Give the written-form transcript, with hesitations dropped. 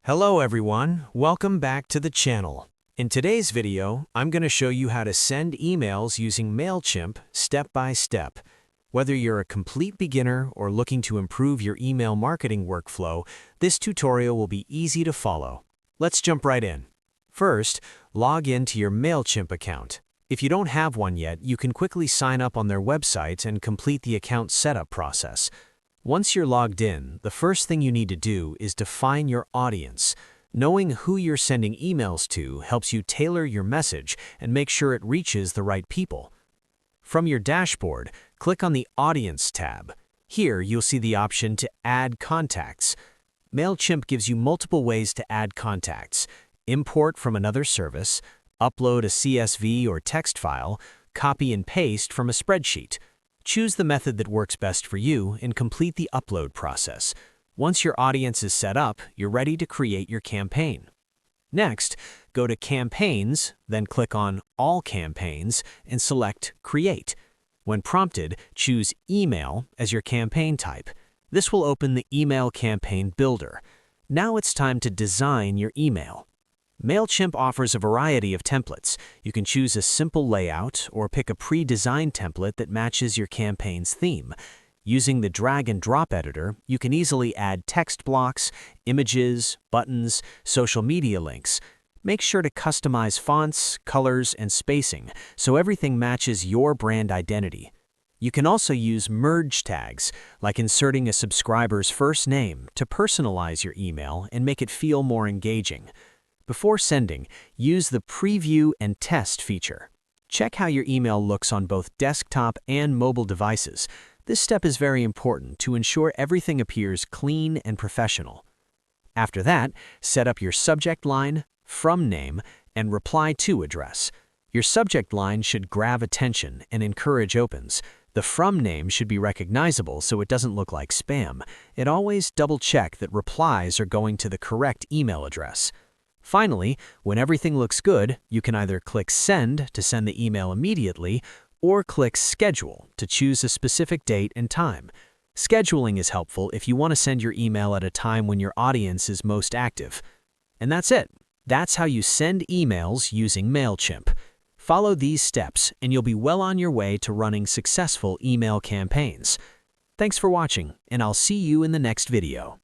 Hello everyone, welcome back to the channel. In today's video, I'm going to show you how to send emails using Mailchimp step by step. Whether you're a complete beginner or looking to improve your email marketing workflow, this tutorial will be easy to follow. Let's jump right in. First, log in to your Mailchimp account. If you don't have one yet, you can quickly sign up on their website and complete the account setup process. Once you're logged in, the first thing you need to do is define your audience. Knowing who you're sending emails to helps you tailor your message and make sure it reaches the right people. From your dashboard, click on the Audience tab. Here, you'll see the option to Add Contacts. Mailchimp gives you multiple ways to add contacts: import from another service, upload a CSV or text file, copy and paste from a spreadsheet. Choose the method that works best for you and complete the upload process. Once your audience is set up, you're ready to create your campaign. Next, go to Campaigns, then click on All Campaigns and select Create. When prompted, choose Email as your campaign type. This will open the Email Campaign Builder. Now it's time to design your email. Mailchimp offers a variety of templates. You can choose a simple layout or pick a pre-designed template that matches your campaign's theme. Using the drag and drop editor, you can easily add text blocks, images, buttons, social media links. Make sure to customize fonts, colors, and spacing so everything matches your brand identity. You can also use merge tags, like inserting a subscriber's first name to personalize your email and make it feel more engaging. Before sending, use the Preview and Test feature. Check how your email looks on both desktop and mobile devices. This step is very important to ensure everything appears clean and professional. After that, set up your subject line, from name, and reply to address. Your subject line should grab attention and encourage opens. The from name should be recognizable so it doesn't look like spam. And always double-check that replies are going to the correct email address. Finally, when everything looks good, you can either click Send to send the email immediately or click Schedule to choose a specific date and time. Scheduling is helpful if you want to send your email at a time when your audience is most active. And that's it. That's how you send emails using Mailchimp. Follow these steps and you'll be well on your way to running successful email campaigns. Thanks for watching, and I'll see you in the next video.